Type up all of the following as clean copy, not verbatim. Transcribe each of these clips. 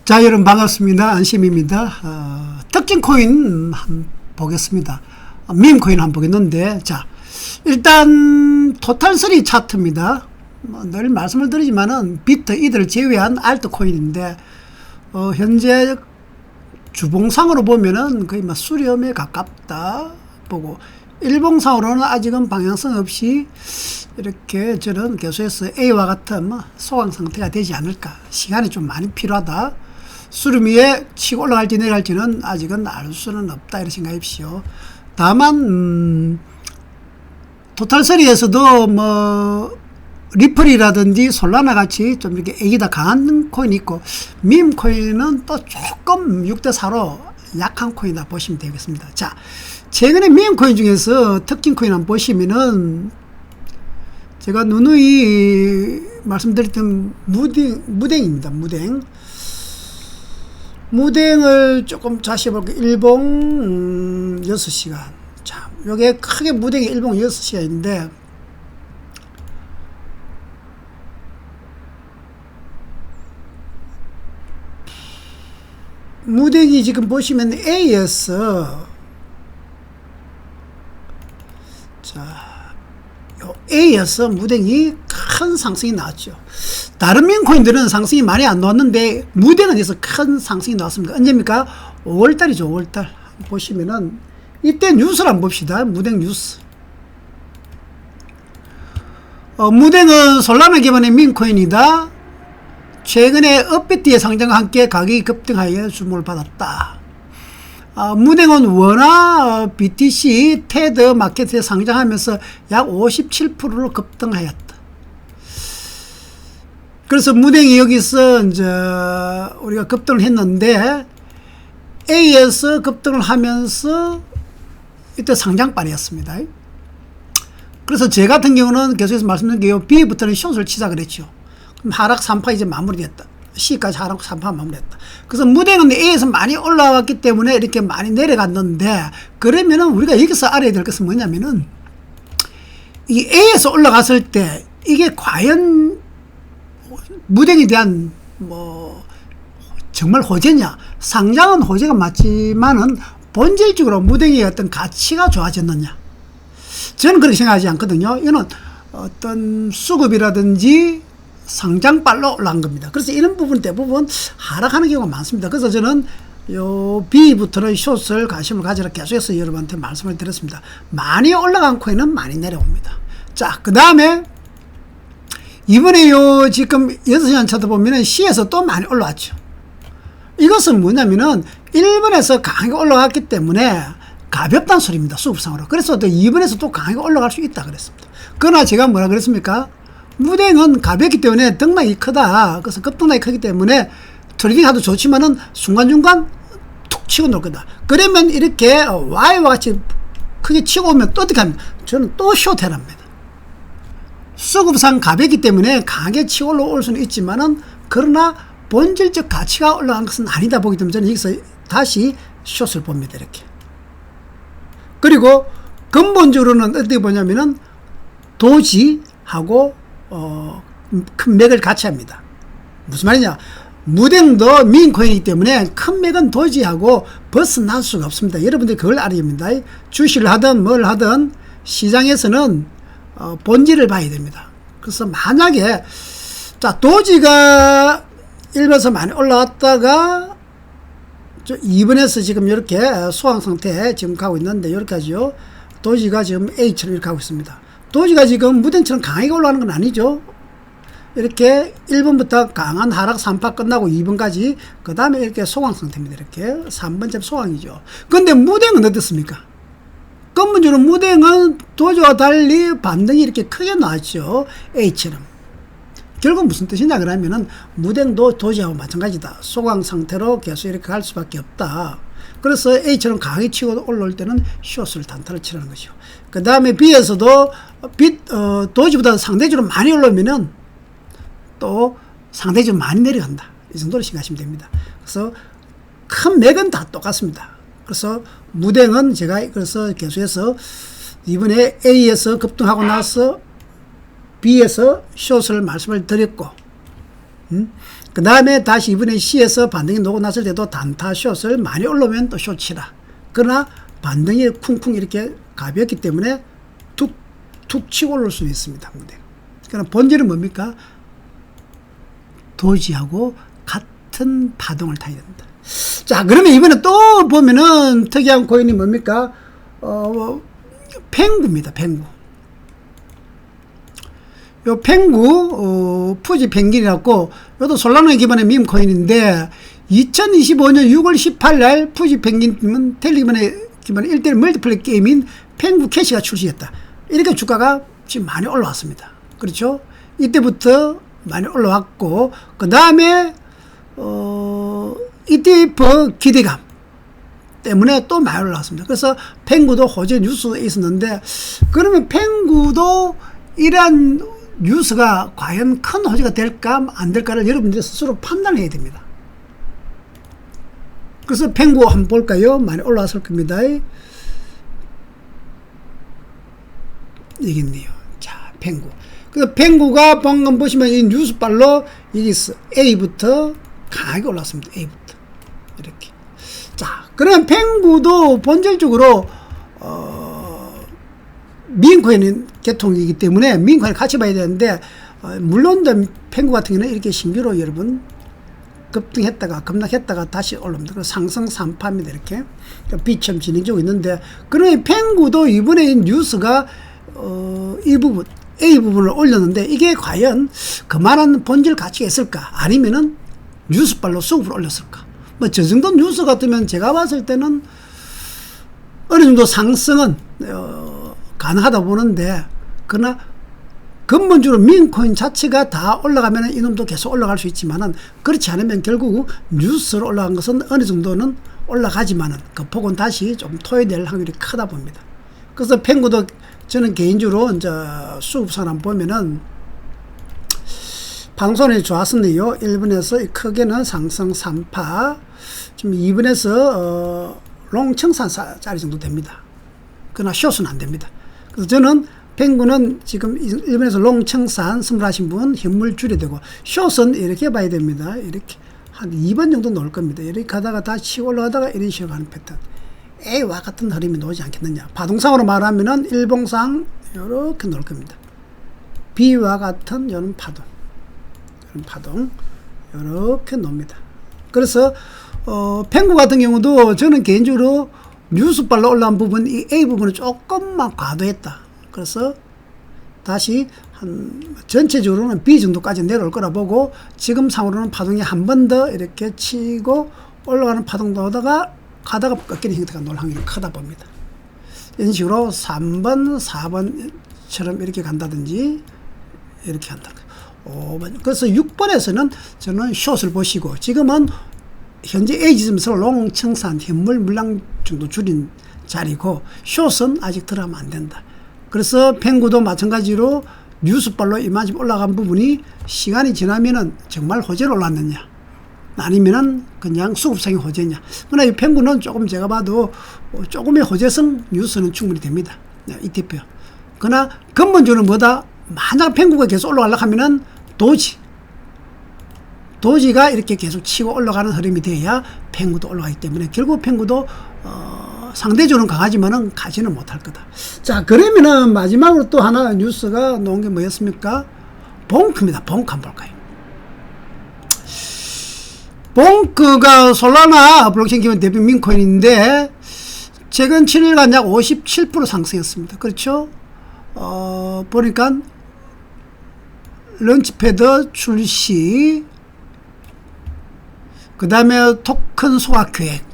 자, 여러분 반갑습니다. 안심입니다. 특징 코인 한번 보겠습니다. 밈 코인 한번 보겠는데, 자, 일단 토탈3 차트입니다. 늘 말씀을 드리지만은 비트 이들을 제외한 알트 코인인데, 현재 주봉상으로 보면은 거의 막 수렴에 가깝다 보고, 일봉상으로는 아직은 방향성 없이 이렇게 저는 계속해서 A와 같은 소강 상태가 되지 않을까. 시간이 좀 많이 필요하다. 수렴 위에 치고 올라갈지 내려갈지는 아직은 알 수는 없다, 이렇게 생각하십시오. 다만 토탈3에서도 뭐 리플이라든지 솔라나 같이 좀 이렇게 애기다 강한 코인이 있고, 밈 코인은 또 조금 6대4로 약한 코인이다 보시면 되겠습니다. 자, 최근에 밈 코인 중에서 특징 코인 한번 보시면은 제가 누누이 말씀드렸던 무댕입니다. 무댕을 조금 다시 해볼게요. 일봉 6시간. 자, 요게 크게 무댕이 일봉 6시간인데, 무댕이 지금 보시면 A에서, 자, 요 A에서 무댕이 큰 상승이 나왔죠. 다른 밈코인들은 상승이 많이 안 나왔는데 무댕은 여기서 큰 상승이 나왔습니다. 언제입니까? 5월달이죠. 5월달 보시면은 이때 뉴스를 한번 봅시다. 무댕 뉴스. 무댕은 솔라나 기반의 밈코인이다. 최근에 업비트의 상장과 함께 가격이 급등하여 주목을 받았다. 무댕은 원화 BTC 테드 마켓에 상장하면서 약 57%로 급등하였다. 그래서 무댕이 여기서 이제 우리가 급등을 했는데, A에서 급등을 하면서 이때 상장발이었습니다. 그래서 제 같은 경우는 계속해서 말씀드린 게 B부터는 숏을 치자 그랬죠. 그럼 하락 3파 이제 마무리됐다. C까지 하락 3파 마무리됐다. 그래서 무댕은 A에서 많이 올라왔기 때문에 이렇게 많이 내려갔는데, 그러면은 우리가 여기서 알아야 될 것은 뭐냐면은, 이 A에서 올라갔을 때 이게 과연 무댕에 대한 정말 호재냐? 상장은 호재가 맞지만은 본질적으로 무댕의 어떤 가치가 좋아졌느냐? 저는 그렇게 생각하지 않거든요. 이거는 어떤 수급이라든지 상장발로 올라간 겁니다. 그래서 이런 부분 대부분 하락하는 경우가 많습니다. 그래서 저는 요 B부터는 숏을 관심을 가지라 계속해서 여러분한테 말씀을 드렸습니다. 많이 올라간 코인은 많이 내려옵니다. 자, 그 다음에 이번에 요 지금 6시간 쳐다보면은 C에서 또 많이 올라왔죠. 이것은 뭐냐면은 1번에서 강하게 올라갔기 때문에 가볍다는 소리입니다. 수급상으로. 그래서 또 2번에서 또 강하게 올라갈 수 있다 그랬습니다. 그러나 제가 뭐라 그랬습니까? 무댕은 가볍기 때문에 등락이 크다. 그래서 급등락이 크기 때문에 트레이딩 하도 좋지만은 순간순간 툭 치고 놀 거다. 그러면 이렇게 Y와 같이 크게 치고 오면 또 어떻게 합니까? 저는 또 숏해랍니다. 수급상 가볍기 때문에 강하게 치고 올라올 수는 있지만은, 그러나 본질적 가치가 올라간 것은 아니다 보기 때문에 저는 여기서 다시 숏을 봅니다. 이렇게. 그리고 근본적으로는 어떻게 보냐면은 도지하고 큰 맥을 같이 합니다. 무슨 말이냐? 무댕도 밈코인이기 때문에 큰 맥은 도지하고 벗어날 수가 없습니다. 여러분들이 그걸 알아야 합니다. 주식을 하든 뭘 하든 시장에서는 본질을 봐야 됩니다. 그래서 만약에, 자, 도지가 1번에서 많이 올라왔다가 2번에서 지금 이렇게 소강 상태에 지금 가고 있는데, 이렇게 하죠. 도지가 지금 A처럼 이렇게 가고 있습니다. 도지가 지금 무댕처럼 강하게 올라가는 건 아니죠. 이렇게 1번부터 강한 하락 3파 끝나고 2번까지, 그 다음에 이렇게 소강 상태입니다. 이렇게 3번째 소강이죠. 근데 무댕은 어떻습니까? 근본적으로 무댕은 도지와 달리 반등이 이렇게 크게 나왔죠. A처럼. 결국 무슨 뜻이냐 그러면은 무댕도 도지하고 마찬가지다. 소강 상태로 계속 이렇게 갈 수밖에 없다. 그래서 A처럼 강하게 치고 올라올 때는 숏을 단타를 치라는 거죠. 그 다음에 B에서도 도지보다 상대적으로 많이 올라오면은 또 상대적으로 많이 내려간다. 이 정도로 생각하시면 됩니다. 그래서 큰 맥은 다 똑같습니다. 그래서 무댕은 제가 그래서 계속해서 이번에 A에서 급등하고 나서 B에서 숏을 말씀을 드렸고, 그 다음에 다시 이번에 C에서 반등이 녹고 났을 때도 단타 숏을 많이 올라오면 또 숏이라. 그러나 반등이 쿵쿵 이렇게 가볍기 때문에 툭 치고 올라올 수 있습니다. 그러나 본질은 뭡니까? 도지하고 같은 파동을 타야 된다. 자, 그러면 이번에 또 보면은 특이한 코인이 뭡니까? 펭구입니다. 펭구. 요 펭구, 푸지 펭귄이라고, 요도 솔라나에 기반의 밈 코인인데, 2025년 6월 18일 날 푸지 펭귄은 텔레그램에 기반의 1대1 멀티플레이 게임인 펭구 캐시가 출시했다. 이렇게 주가가 지금 많이 올라왔습니다. 그렇죠? 이때부터 많이 올라왔고, 그 다음에, ETF 기대감 때문에 또 많이 올라왔습니다. 그래서 펭구도 호재 뉴스에 있었는데, 그러면 펭구도 이러한 뉴스가 과연 큰 호재가 될까 안 될까를 여러분들이 스스로 판단해야 됩니다. 그래서 펭구 한번 볼까요? 많이 올라왔을 겁니다. 여기 있네요. 자, 펭구. 그래서 펭구가 방금 보시면 이 뉴스발로 여기 있어. A부터 강하게 올랐습니다. A부터. 이렇게. 자, 그러면 펭구도 본질적으로, 민코인 계통이기 때문에 민코인 같이 봐야 되는데, 물론 펭구 같은 경우는 이렇게 신규로 여러분 급등했다가 급락했다가 다시 올라옵니다. 그래서 상승 3파입니다. 이렇게 B처럼 진행되고 있는데, 그러면 펭구도 이번에 뉴스가 이 부분 A 부분을 올렸는데 이게 과연 그만한 본질 가치가 있을까? 아니면은 뉴스발로 수급을 올렸을까? 뭐 저 정도 뉴스 같으면 제가 봤을 때는 어느 정도 상승은 가능하다 보는데, 그러나 근본적으로 민코인 자체가 다 올라가면 이놈도 계속 올라갈 수 있지만은, 그렇지 않으면 결국 뉴스로 올라간 것은 어느 정도는 올라가지만은 그 폭은 다시 좀 토해낼 확률이 크다 봅니다. 그래서 펭구도 저는 개인적으로 이제 수급선을 보면은 방송이 좋았었네요. 1번에서 크게는 상승 3파, 지금 2번에서 롱청산짜리 정도 됩니다. 그러나 숏은 안 됩니다. 그래서 저는 펭구는 지금 1번에서 롱청산 선물하신 분 현물 줄여야 되고, 숏은 이렇게 봐야 됩니다. 이렇게 한 2번 정도 넣을 겁니다. 이렇게 가다가 다시 치고 올라가다가 이런 식으로 가는 패턴. A와 같은 흐름이 나오지 않겠느냐. 파동상으로 말하면은 일봉상 이렇게 놓을 겁니다. B와 같은 이런 파동, 이렇게 놓습니다. 그래서 펭구 같은 경우도 저는 개인적으로 뉴스발로 올라온 부분, 이 A 부분을 조금만 과도했다. 그래서 다시 한 전체적으로는 B 정도까지 내려올 거라 보고, 지금 상으로는 파동이 한 번 더 이렇게 치고 올라가는 파동도 오다가 가다가 꺾이는 형태가 나올 확률이 크다 봅니다. 이런 식으로 3번, 4번처럼 이렇게 간다든지 이렇게 한다. 5번. 그래서 6번에서는 저는 숏을 보시고, 지금은 현재 A 지점에서 롱청산 현물 물량 정도 줄인 자리고, 숏은 아직 들어가면 안 된다. 그래서 펭구도 마찬가지로 뉴스발로 이만큼 올라간 부분이 시간이 지나면은 정말 호재로 올랐느냐, 아니면은 그냥 수급상의 호재냐. 그러나 이 펭구는 조금 제가 봐도 조금의 호재성 뉴스는 충분히 됩니다. ETF요. 그러나 근본적으로 뭐다? 만약 펭구가 계속 올라가려고 하면은 도지가 이렇게 계속 치고 올라가는 흐름이 돼야 펭구도 올라가기 때문에, 결국 펭구도 상대적으로는 강하지만은 가지는 못할 거다. 자, 그러면은 마지막으로 또 하나 뉴스가 나온 게 뭐였습니까? 봉크입니다. 봉크 한번 볼까요? 봉크가 솔라나 블록체인 기반 대표 민코인인데, 최근 7일간 약 57% 상승했습니다. 그렇죠? 보니까 런치패드 출시, 그 다음에 토큰 소각 계획,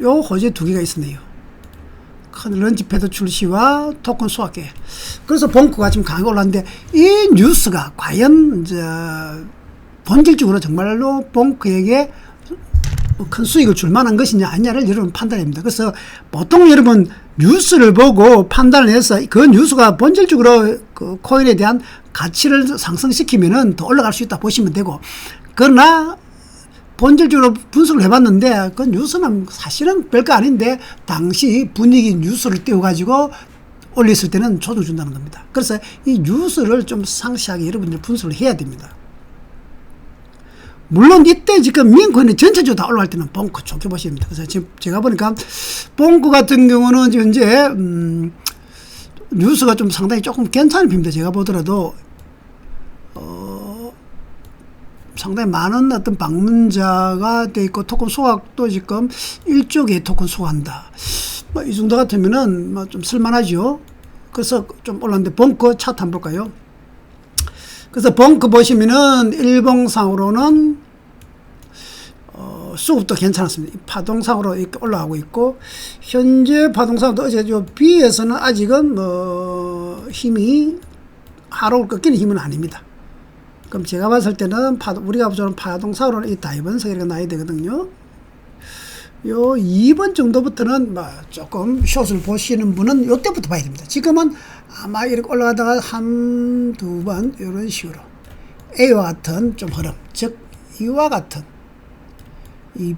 요 호재 두 개가 있었네요. 큰 런치패드 출시와 토큰 소각 계획. 그래서 봉크가 지금 강하게 올랐는데, 이 뉴스가 과연 이제 본질적으로 정말로 봉크에게 큰 수익을 줄 만한 것이냐 아니냐를 여러분 판단해야 됩니다. 그래서 보통 여러분 뉴스를 보고 판단을 해서 그 뉴스가 본질적으로 그 코인에 대한 가치를 상승시키면은 더 올라갈 수 있다 보시면 되고, 그러나 본질적으로 분석을 해봤는데 그 뉴스는 사실은 별거 아닌데 당시 분위기 뉴스를 띄워가지고 올렸을 때는 조정 준다는 겁니다. 그래서 이 뉴스를 좀 상세하게 여러분들 분석을 해야 됩니다. 물론 이때 지금 민코인이 전체적으로 다 올라갈 때는 벙커 좋게 보시면 됩니다. 그래서 지금 제가 보니까 벙커 같은 경우는 현재 뉴스가 좀 상당히 조금 괜찮은 편입니다. 제가 보더라도 상당히 많은 어떤 방문자가 돼 있고 토큰 소각도 지금 1조 개의 토큰 소화한다. 뭐 이 정도 같으면은 뭐 좀 쓸만하죠. 그래서 좀 올랐는데 벙커 차트 한번 볼까요? 그래서 벙커 보시면은 일봉상으로는 수급도 괜찮았습니다. 파동상으로 이렇게 올라가고 있고, 현재 파동상으로 어제 B에서는 아직은 뭐 힘이 하락을 꺾이는 힘은 아닙니다. 그럼 제가 봤을 때는 우리가 보는 파동상으로는 이 다이번석 이렇게 나야 되거든요. 요 2번 정도부터는 뭐 조금 숏을 보시는 분은 요때부터 봐야 됩니다. 지금은 아마 이렇게 올라가다가 한 두 번 이런 식으로 A와 같은 좀 흐름, 즉 이와 같은 이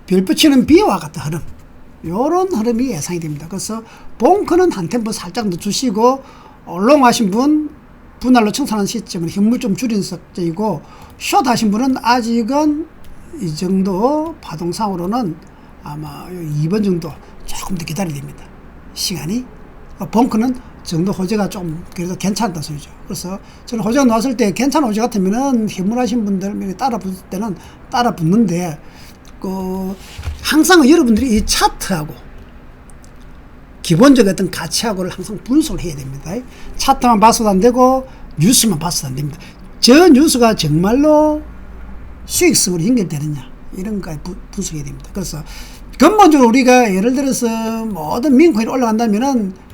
별 붙이는 B와 같은 흐름, 요런 흐름이 예상이 됩니다. 그래서 벙커는 한 템포 살짝 늦추시고 롱하신 분 분할로 청산하는 시점은 현물 좀 줄이는 석정이고, 숏 하신 분은 아직은 이 정도 파동상으로는 아마 2번 정도 조금 더 기다려야 됩니다. 시간이. 벙커는 정도 호재가 좀 그래도 괜찮다 소리죠. 그래서 저는 호재가 나왔을 때 괜찮은 호재 같으면은 현물하신 분들 따라 붙을 때는 따라 붙는데, 항상 여러분들이 이 차트하고 기본적 어떤 가치하고를 항상 분석을 해야 됩니다. 차트만 봐서도 안 되고 뉴스만 봐서도 안 됩니다. 저 뉴스가 정말로 수익성으로 연결되느냐, 이런 거 분석해야 됩니다. 그래서 근본적으로 우리가 예를 들어서 모든 민코인이 올라간다면은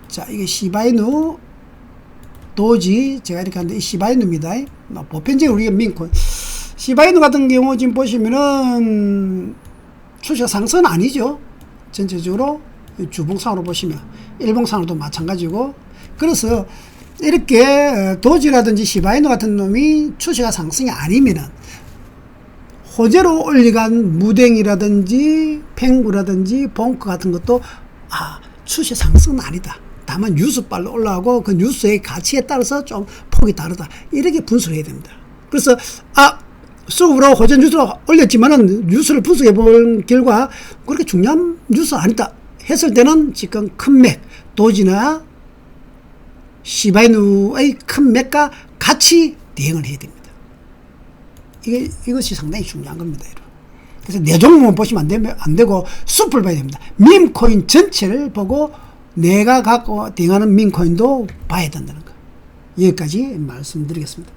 자, 이게 시바이누 도지, 제가 이렇게 하는데 이 시바이누입니다. 보편적으로 우리가 민코인 시바이누 같은 경우 지금 보시면은 추세가 상승은 아니죠. 전체적으로 주봉상으로 보시면 일봉상으로도 마찬가지고, 그래서 이렇게 도지라든지 시바이누 같은 놈이 추세가 상승이 아니면은 호재로 올려간 무댕이라든지 펭구라든지 벙커 같은 것도 추세 상승은 아니다. 다만 뉴스빨로 올라가고 그 뉴스의 가치에 따라서 좀 폭이 다르다. 이렇게 분석을 해야 됩니다. 그래서 수급으로 호재 뉴스로 올렸지만은 뉴스를 분석해 본 결과 그렇게 중요한 뉴스 아니다 했을 때는 지금 큰 맥, 도지나 시바이누의 큰 맥과 같이 대응을 해야 됩니다. 이것이 상당히 중요한 겁니다. 그래서 내 종목만 보시면 안 되고 숲을 봐야 됩니다. 밈코인 전체를 보고 내가 갖고 대응하는 밈코인도 봐야 된다는 거. 여기까지 말씀드리겠습니다.